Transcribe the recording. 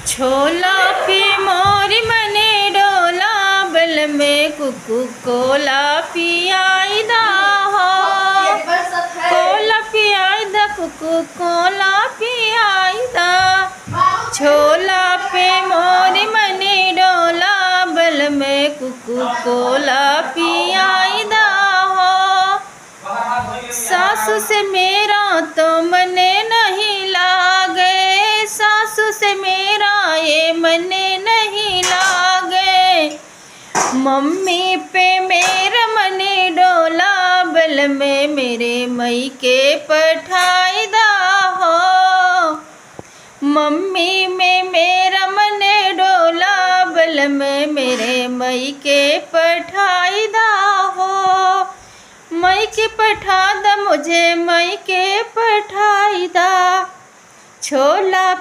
छोला P मोरी मने डोला बल में कुकु कोला पियाई दा हो कोला पियाई दा कुकु कोला पियाई दा छोला पे मोरी मने डोला बल में कुकु कोला पियाई दा हो सासू से मेरा तो मने नहीं लागे सासू से मेरा ये मने नहीं लागे मम्मी पे मेरा मने डोला बल में मेरे मई के पठाई दा हो मम्मी में मेरा मने डोला बल में मेरे मई के पठाई दा हो मई के पठा दा मुझे मई के पठाई दा छोला